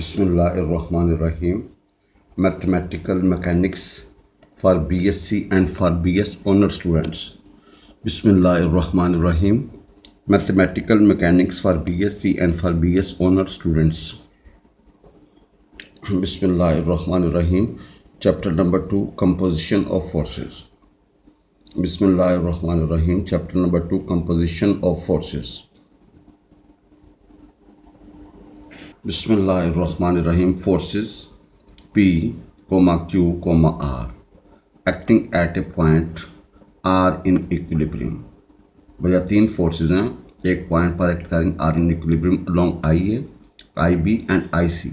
Bismillahirrahmanirrahim. Mathematical Mechanics for BSc and for BS honor students. Bismillahirrahmanirrahim. Mathematical Mechanics for BSc and for BS honor students. Bismillahirrahmanirrahim. Chapter number 2, Composition of Forces. Bismillahirrahmanirrahim. Chapter number 2, Composition of Forces. Bismillahirrahmanirrahim. Forces P, Q, R acting at a point R in equilibrium. भैया तीन forces हैं, एक point पर act करेंगे are in equilibrium along I A, I B and I C.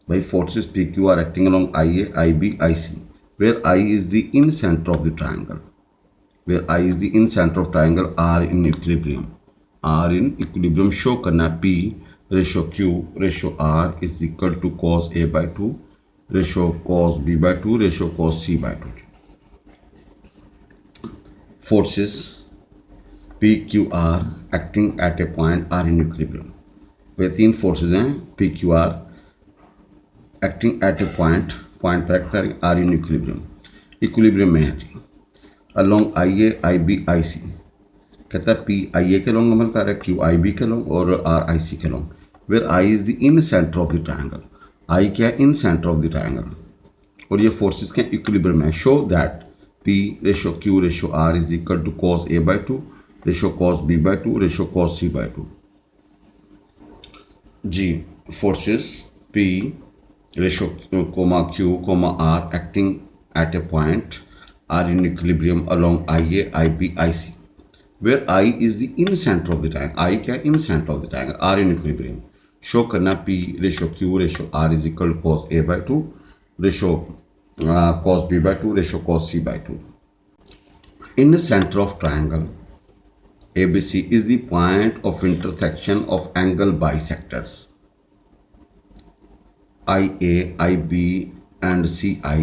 भाई forces P Q R acting along I A, I B, I C, where I is the incentre of the triangle. Where I is the incentre of triangle are in equilibrium. Are in equilibrium show करना है P ratio Q ratio R is equal to cos A by two ratio cos B by two ratio cos C by two. Forces P Q R acting at a point are in equilibrium. वे तीन forces हैं P Q R acting at a point पर act करें are in equilibrium. Equilibrium में है along I A, I B, I सी. कहता है P I ए के लॉन्ग अमल कर रहा है, क्यू आई बी के लॉन्ग और आर आई सी के along. Where I is the incentre of the triangle. I क्या है? Incentre of the triangle. और ये फोर्सेस के इक्विलिब्रियम है. Show that P ratio Q ratio R is equal to cos A by two ratio cos B by two ratio cos C by two. जी, forces P ratio Q R acting at a point are in equilibrium along I A, I B, I C. Where I is the in center of the triangle. I क्या in center of the triangle. R in equilibrium. Show करना P ratio Q ratio R is equal to cos A by 2 ratio cos B by 2 ratio cos C by 2. In the center of triangle ABC is the point of intersection of angle bisectors IA, IB and CI,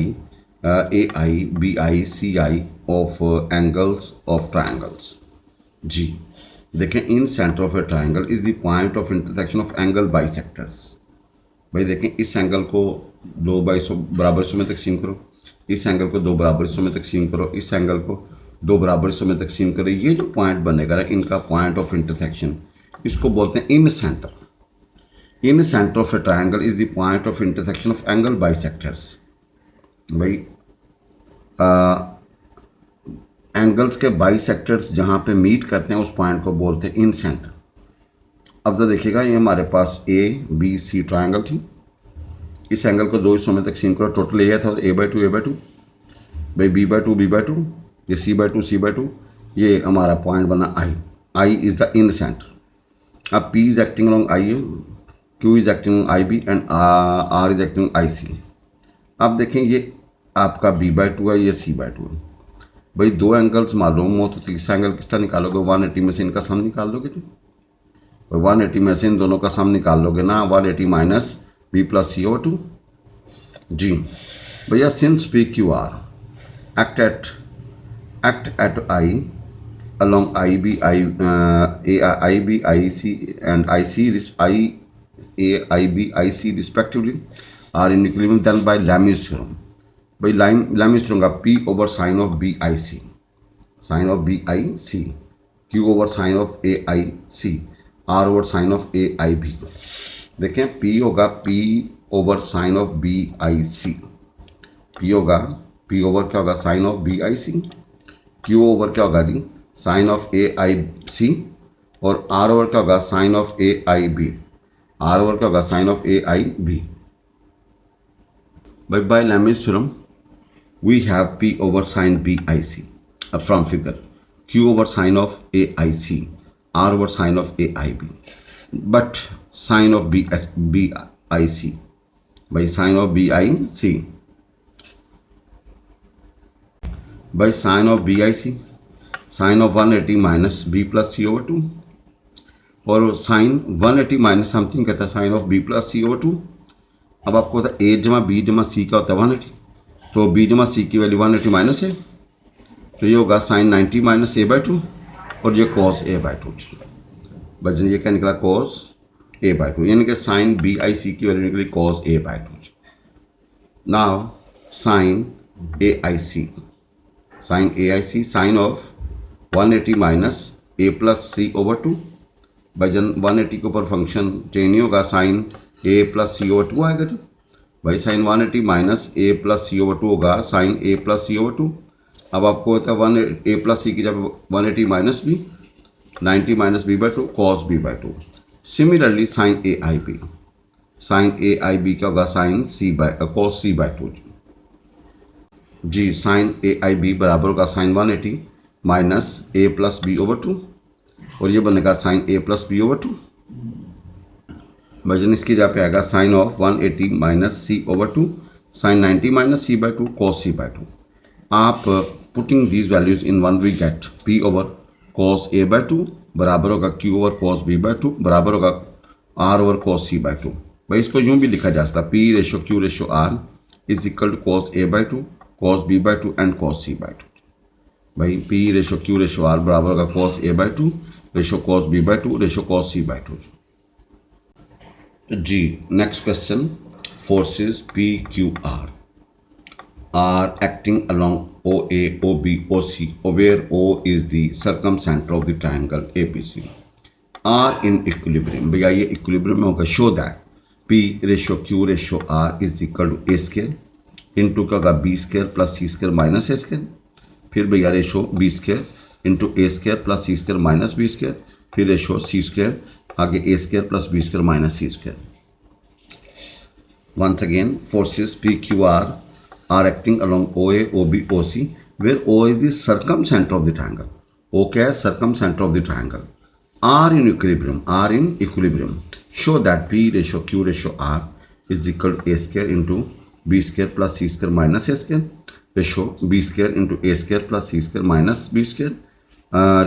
AI, BI, CI of angles of triangles. जी देखें, incentre of a triangle is the point of intersection of angle bisectors. भाई देखें, इस angle को दो बराबर हिस्सों में तकसीम करो, इस एंगल को दो बराबर हिस्सों में तकसीम करो, इस एंगल को दो बराबर हिस्सों में तकसीम करो. ये जो पॉइंट बनेगा ना, इनका पॉइंट ऑफ इंटरसेक्शन, इसको बोलते हैं incentre. Incentre of a triangle is the point of intersection of angle bisectors. भाई एंगल्स के बाइसेक्टर्स जहाँ पे मीट करते हैं उस पॉइंट को बोलते हैं इन सेंटर. अब तो देखिएगा, ये हमारे पास ए बी सी ट्राइंगल थी. इस एंगल को दो हिस्सों में तकसीम करो, टोटल ये था ए बाई टू, भाई बी बाई टू, ये सी बाई टू, ये हमारा पॉइंट बना I. I is the incentre. अब P is acting along I A, Q is acting along I B and R is acting I C. अब देखें, ये आपका B by to है, ये सी बाई टू है. भाई दो एंगल्स मालूम हो तो तीसरा एंगल किसका निकालोगे? 180 में से इनका सम निकाल लोगे तुम. भाई 180 में से इन दोनों का सम निकाल लोगे ना, 180 minus B plus C over two. जी भैया, since P Q R act at I along I B, I B, I C and I C, I A, I B, I C respectively are in equilibrium then by Lami's theorem. भाई Lami's theorem का P over sine of B I C, Q over sine of A I C, R over sine of A I B. देखें, P होगा P over sine of B I C, P over क्या होगा? Sine of B I C. Q over क्या होगा जी? Sign of A I सी. और are over क्या होगा? Sine of A I B. R over क्या होगा? Sine of A I B. By Lami's theorem we have P over sine BIC from figure, Q over sine of AIC, R over sine of AIB. But sine of BIC, by sine of BIC, by sine of BIC, sine of 180 minus B plus C over 2, और sine 180 minus something कहता है sine of B plus C over 2. अब आपको पता है A जमा B जमा C का होता है 180, तो बी जमा सी की वैल्यू 180 माइनस है, तो ये होगा sine 90 minus A by two और ये कॉस ए बाई टू. बचन ये क्या निकला? कॉस A/2, यानी कि साइन BIC की वैल्यू निकली cos A/2. Now sine AIC, sine of 180 minus A plus C/2. भाई जन 180 के ऊपर फंक्शन चेंज नहीं होगा, साइन A प्लस C/2 आएगा जी. भाई sign 180 minus A plus C/2 होगा साइन A प्लस C/2. अब आपको होता है A प्लस C की जब 180 minus B, 90 minus B/2 cos B/2. Similarly sine AIB, sine AIB क्या होगा साइन cos C/2 जी. साइन AIB बराबर होगा sine 180 minus A plus B/2 और ये बनेगा साइन A प्लस B/2. वजन इसकी जगह पे आएगा sine of 180 minus C/2 sine 90 minus C/2 cos C/2. आप putting these values in one we get P over cos A/2 बराबर होगा Q ओवर cos B/2 बराबर होगा R ओवर cos C/2. भाई इसको यूँ भी लिखा जा सकता है P ratio Q ratio R is equal to cos A/2 cos B/2 and cos C/2. भाई P ratio Q ratio R बराबर होगा cos A/2 ratio cos B/2 ratio cos C/2 जी. Next question, forces PQR are acting along OA, OB, OC, where O is the circumcenter of the triangle ABC, are in equilibrium. भैया ये equilibrium में होगा. Show that P ratio Q ratio R is equal to A square into क्या होगा B square plus C square minus A square. फिर भैया ratio B square into A square plus C square minus B square. फिर ratio C square आगे A square plus B square minus C square. Once again, forces PQR are acting along OA, OB, OC, where O is the circumcenter of the triangle. O क्या है? Circumcenter of the triangle. R in equilibrium. Show that P ratio Q ratio R is equal to A square into B square plus C square minus A square. Ratio B square into A square plus C square minus B square.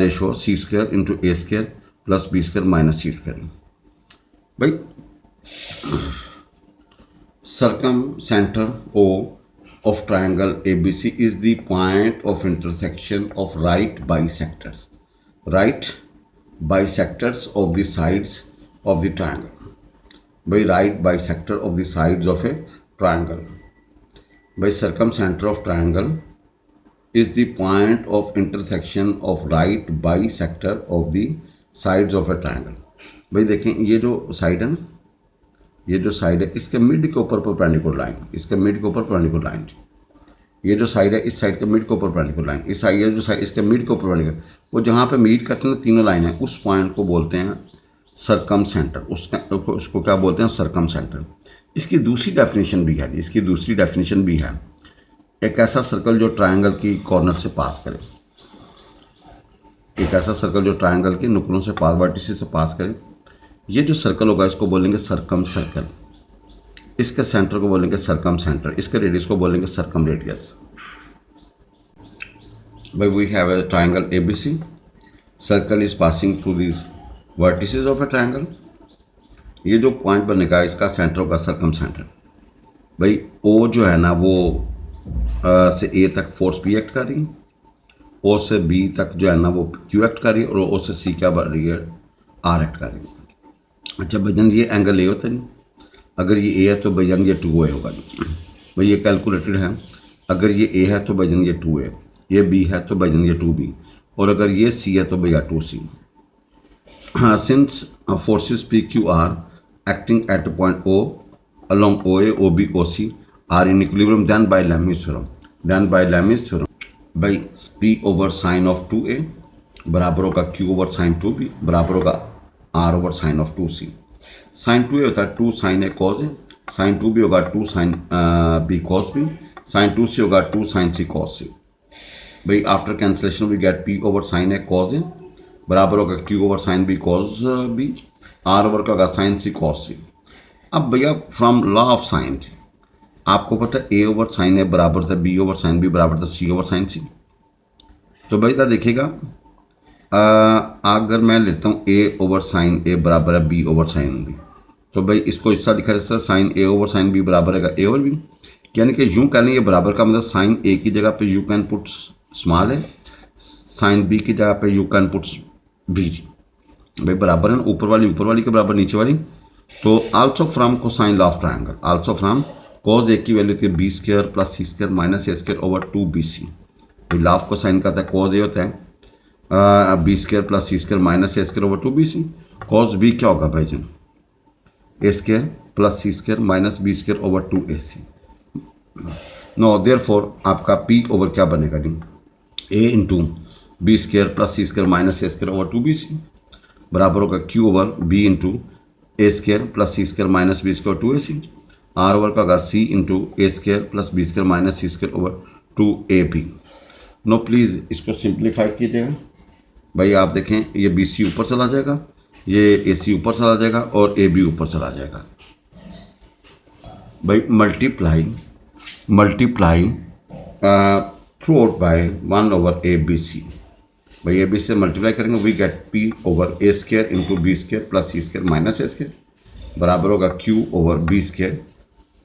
Ratio C square into A square plus B square minus C square. भाई circumcenter O of triangle ABC is the point of intersection of right bisectors of the sides of the triangle. By right bisector of the sides of a triangle. By circumcenter of triangle is the point of intersection of right bisector of the sides of a triangle. भाई देखें ये जो side है ना, ये जो side है इसके मिड के ऊपर परपेंडिकुलर लाइन, इसके मिड के ऊपर परपेंडिकुलर लाइन. ये जो साइड है इस साइड के मिड के ऊपर परपेंडिकुलर लाइन, इस साइड जो साइड इसके मिड के ऊपर परपेंडिकुलर, वो जहाँ पे मीट करते हैं तीनों लाइन है उस पॉइंट को बोलते हैं सर्कमसेंटर. उसको क्या बोलते हैं? सर्कमसेंटर. इसकी दूसरी डेफिनेशन भी है, इसकी दूसरी डेफिनेशन भी है, एक ऐसा सर्कल जो ट्रायंगल की कॉर्नर से पास करे, एक ऐसा सर्कल जो ट्रायंगल के नुकरों से पास, वर्टिसेस से पास करे. ये जो सर्कल होगा इसको बोलेंगे सर्कम सर्कल, इसके सेंटर को बोलेंगे सर्कम सेंटर, इसके रेडियस को बोलेंगे सर्कम रेडियस. भाई we have a triangle ABC, circle is passing through this vertices of a triangle. ये जो पॉइंट बनेगा इसका सेंटर होगा सर्कम सेंटर. भाई O जो है ना वो से A तक फोर्स P एक्ट कर रही है, O से B तक जो है ना वो Q एक्ट कर रही है और O से C क्या बढ़ रही है? R एक्ट कर रही है. अच्छा भजन ये एंगल A होता नहीं, अगर ये A है तो भजन ये 2A होगा. भाई ये कैलकुलेटेड है. अगर ये A है तो भजन ये 2A, ये B है तो भजन ये 2B, और अगर ये C है तो भैया 2C. Since forces PQR acting at point O along OA, OB, OC are in equilibrium then by Lami's theorem. भाई P over sine of 2A बराबर होगा Q ओवर साइन 2B बराबर होगा R over sine of 2C. साइन 2A होता है 2 sine A cos A, sine 2B होगा 2 sine B cos B, sine 2C होगा 2 साइन C कॉस C. भाई after cancellation we get P over sine A cos A बराबर होगा Q over sine B cos B, R over का होगा sign C cos C. अब भैया from law of sine आपको पता है A ओवर साइन A बराबर था B ओवर साइन B बराबर था C ओवर साइन C. तो भाई इधर देखिएगा, अगर मैं लेता हूँ A ओवर साइन A बराबर है B ओवर साइन B, तो भाई इसको इस तरह लिखा जा सकता है sine A over sine B बराबर है A ओवर B. यानी कि यूँ कह लें ये बराबर का मतलब साइन A की जगह पे यू कैन पुट स्मॉल है, साइन B की जगह पे यू कैन पुट B. भाई बराबर है ना, ऊपर वाली के बराबर नीचे वाली तो also from cosine law of triangle, also from cos A की वैल्यू थी B square plus C square minus A square over 2bc। Law of cosine का था कॉज ए होता है B square plus C square minus A square over 2bc। Cos B क्या होगा भाईजान, A square plus C square minus B square over 2ac। No therefore आपका P over क्या बनेगा जी, ए into B square plus C square minus A square over 2bc बराबर होगा Q over B into A square plus C square minus B square 2ac। R over का होगा C into A square plus B square minus C square over 2ab। No please इसको simplify कीजिएगा भाई। आप देखें ये बी सी ऊपर चला जाएगा, ये ए सी ऊपर चला जाएगा और ए बी ऊपर चला जाएगा भाई। Multiply through out by 1 over A B C. भाई ए बी से मल्टीप्लाई करेंगे we get P over A square into B square plus C square minus A square बराबर होगा Q over B square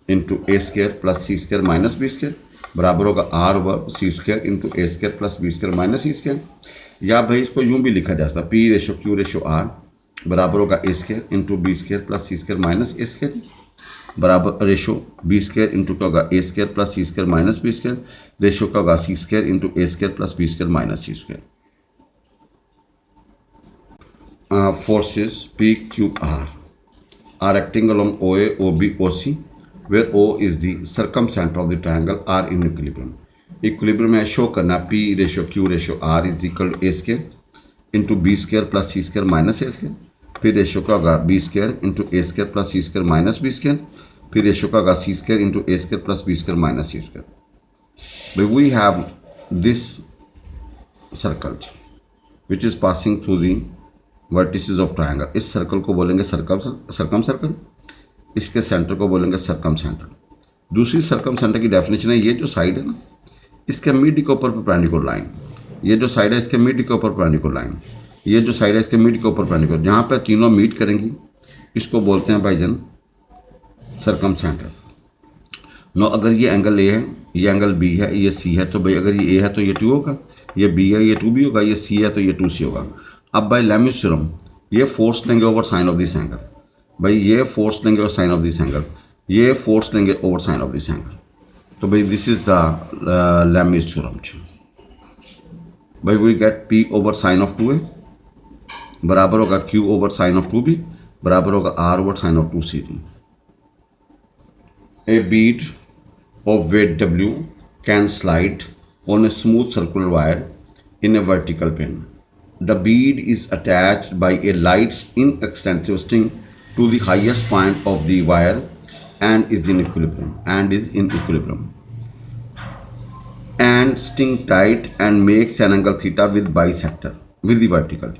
into A square plus C square minus B square बराबर होगा R over C square into A square plus B square minus C square. या भाई इसको यूँ भी लिखा जा सकता P ratio Q ratio R बराबर होगा A square into B square plus C square minus A square बराबर रेशो बी स्क्र इंटू क्या होगा A square plus C square minus B square ratio क्या होगा C square into A square plus B square minus C square. Forces P, Q, R are acting along OA, OB, OC, where O is the circumcenter of the triangle are in equilibrium. Equilibrium में show करना P ratio Q ratio R is equal to A square into B square plus C square minus A square. फिर ratio का होगा B square into A square plus C square minus B square. फिर ratio का होगा C square into A square plus B square minus C square. We have this circle which is passing through the vertices of triangle. इस circle को बोलेंगे circum circle, इसके centre को बोलेंगे circum centre. दूसरी सर्कम सेंटर की definition है ये जो साइड है ना इसके मिड के ऊपर परपेंडिकुलर लाइन, ये जो साइड है इसके मिड के ऊपर परपेंडिकुलर लाइन, ये जो साइड है इसके मिड के ऊपर परपेंडिकुलर, जहाँ पे तीनों मीट करेंगी इसको बोलते हैं भाईजान सर्कम सेंटर। नो अगर ये एंगल ए है, ये एंगल बी है, ये सी है, तो भाई अगर ये ए है तो ये 2 होगा, ये बी है ये 2b होगा, ये सी है तो ये 2c होगा। अब भाई लेमिस थ्योरम ये फोर्स लेंगे over sine of this angle, भाई ये फोर्स लेंगे over sine of this angle, ये फोर्स लेंगे over sine of this angle. तो भाई this is the Lami's theorem. भाई we get P over sine of 2a बराबर होगा Q over sine of 2b बराबर होगा R over sine of 2c। A bead of weight W can slide on a smooth circular wire in a vertical plane. The bead is attached by a light's inextensive string to the highest point of the wire and is in equilibrium. And string tight and makes an angle theta with bisector with the vertical.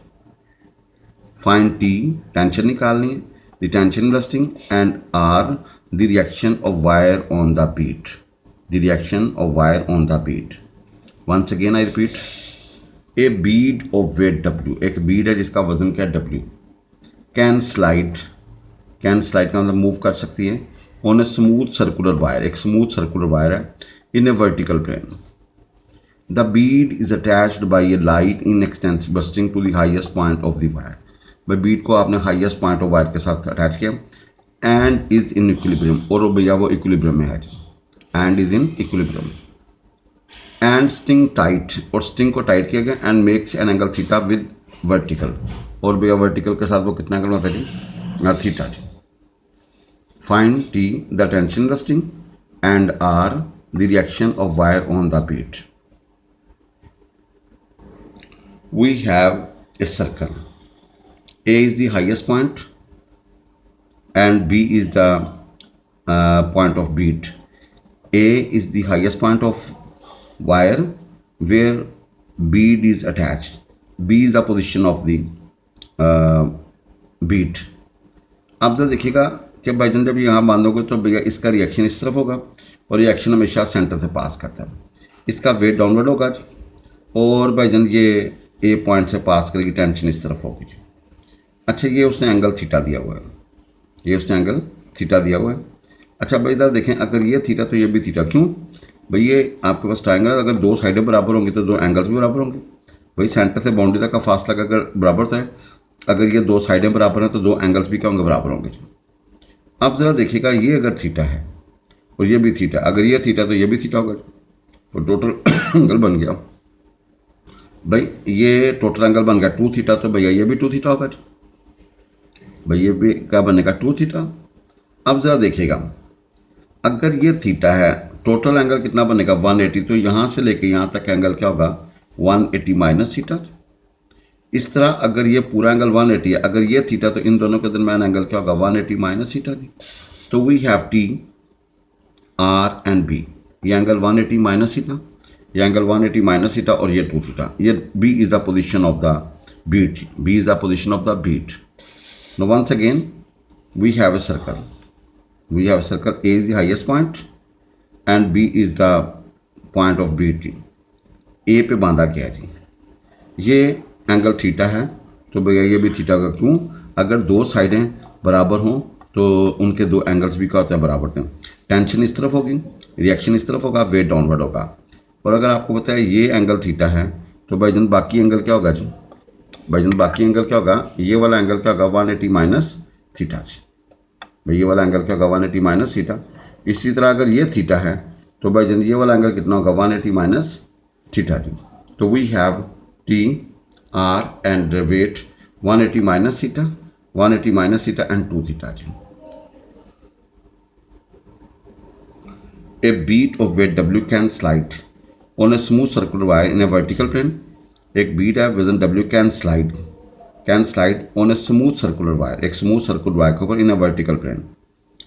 Find T, tension निकालनी है, the tension in the string, and R, the reaction of wire on the bead. The reaction of wire on the bead. Once again I repeat. A bead of weight W, एक बीड है जिसका वजन क्या है W, can slide का मतलब move कर सकती है on a smooth circular wire, एक स्मूथ सर्कुलर वायर है in a vertical plane. The bead is attached by a light inextensible string to the highest point of the wire. भाई bead को आपने highest point of wire के साथ attach किया and is in equilibrium, और भैया वो equilibrium में है, and is in equilibrium. And string tight, और स्ट्रिंग को टाइट किया गया, and makes an angle theta with vertical, और भैया वर्टिकल के साथ वो कितना एंगल होता है जी, थीटा जी। Find T the tension the string and R the reaction of wire on the bead. We have a circle, A is the highest point and B is the point of bead. A is the highest point of wire where bead is attached, B is the position of the bead। आप जरा देखिएगा कि भाईजान जब यहाँ बांधोगे तो भैया इसका रिएक्शन इस तरफ होगा और रिएक्शन हमेशा सेंटर से पास करता है, इसका वेट डाउनवर्ड होगा जी, और भाईजान ये ए पॉइंट से पास करेगी, टेंशन इस तरफ होगी जी। अच्छा ये उसने एंगल थीटा दिया हुआ है, ये उसने एंगल थीटा दिया हुआ है। अच्छा भाई इधर देखें, अगर ये थीटा तो ये भी थीटा, क्यों भाई ये आपके पास ट्रायंगल, अगर दो साइडें बराबर होंगी तो दो एंगल्स भी बराबर होंगे। भाई सेंटर से बाउंड्री तक का फासला अगर बराबर था, अगर ये दो साइडें बराबर हैं तो दो एंगल्स भी क्या होंगे, बराबर होंगे। अब ज़रा देखिएगा, ये अगर थीटा है और ये भी थीटा, अगर ये थीटा तो ये भी थीटा होगा, तो टोटल एंगल बन गया भाई, ये टोटल एंगल बन गया 2 थीटा, तो भैया ये भी 2 थीटा होगा भाई, ये भी क्या बनेगा 2 थीटा। अब ज़रा देखिएगा, अगर ये थीटा है, टोटल एंगल कितना बनेगा 180, तो यहाँ से लेके यहाँ तक एंगल क्या होगा 180 माइनस थीटा। इस तरह अगर ये पूरा एंगल 180 है, अगर ये थीटा, तो इन दोनों के दरमियान एंगल क्या होगा 180 माइनस थीटा। तो we have T R and B, ये एंगल 180 माइनस थीटा, ये एंगल 180 माइनस थीटा, और ये 2 थीटा। ये B is the position of the bead, B is the position of the bead. Now once again we have a circle. We have a circle. A is the highest point and B is the point of BT. A पे बांधा गया जी, ये angle theta है, तो भैया ये भी theta का, क्यों? अगर दो साइडें बराबर हों तो उनके दो एंगल्स भी क्या होते हैं बराबर होते हैं। टेंशन इस तरफ होगी, रिएक्शन इस तरफ होगा, वेट डाउनवर्ड होगा। और अगर आपको पता है ये एंगल थीटा है, तो भाईजान बाकी एंगल क्या होगा जी, भाईजान बाकी एंगल क्या होगा, ये वाला एंगल क्या होगा 180 माइनस थीटा जी। भाई ये वाला एंगल क्या होगा 180 माइनस थीटा। इसी तरह अगर ये थीटा है, तो भाईजान ये वाला एंगल कितना होगा 180 माइनस थीटा जी। तो we have T R and weight 180 minus theta, 180 minus theta and 2 theta जी। A bead of weight W can slide on a smooth circular wire in a vertical plane. एक bead है वजन W can slide on a smooth circular wire, एक smooth circular wire के ऊपर in a vertical plane,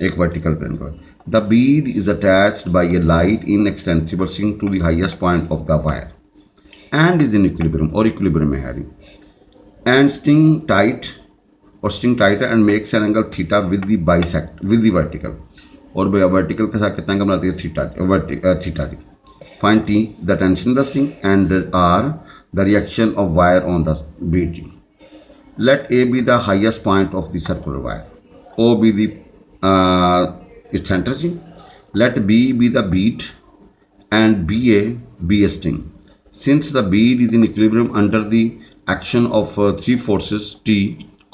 एक vertical plane के ऊपर। The bead is attached by a light inextensible string to the highest point of the wire and is in equilibrium, और equilibrium में है and string tight, और string tight है and makes an angle theta with the bisect with the vertical, और भैया vertical के साथ कितना एंगल बनाती है theta. Find T the tension in the string and R the reaction of wire on the bead. Let A be the highest point of the circular wire, O be the its center. Let B be the bead and BA be a string. Since the bead is in equilibrium under the action of three forces T,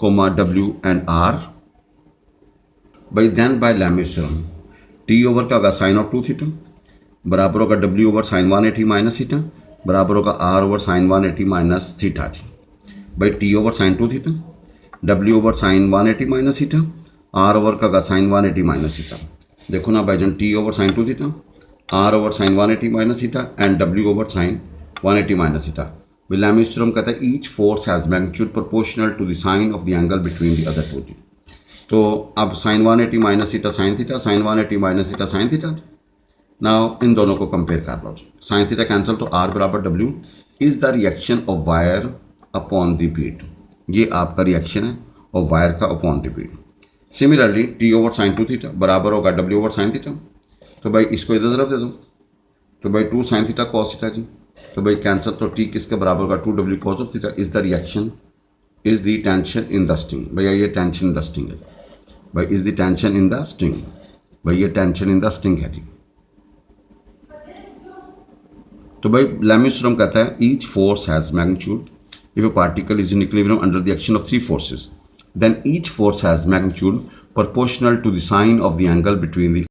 W and R, by Lami's theorem, T over का होगा sin of 2 theta बराबर होगा W over sin 180 minus theta बराबर होगा R over sine 180 minus theta जी। भाई T over sine 2 theta, W over sine 180 minus theta, R over का होगा साइन 180 माइनस थीटा। देखो ना भाईजान, T over sine 2 theta, R over sine 180 minus theta and W over sine 180 minus theta. Lami's theorem कहता है each force has magnitude proportional to the sine of the angle between the other to जी। तो अब sine 180 minus theta sine theta, sine 180 minus theta sine theta. Now इन दोनों को compare कर लो, sine theta cancel, तो आर बराबर W is the reaction of wire upon the bead, ये आपका रिएक्शन है ऑफ वायर का upon the bead. Similarly T over sine 2 theta बराबर होगा डब्ल्यू ओवर साइन थीटा, तो भाई इसको इधर तरफ दे दो, तो भाई 2 साइन थीटा कॉस थीटा जी, तो भाई कैंसिल, तो टी किसके बराबर होगा 2W cos of theta is the reaction is the tension in the string. भैया ये टेंशन इन द स्ट्रिंग है भाई, is the tension in the string, भाई ये टेंशन इन द स्ट्रिंग है जी। तो भाई Lami's theorem कहता है each force has magnitude if a particle is in equilibrium under the action of 3 forces, then each force has magnitude proportional to the sine of the angle between the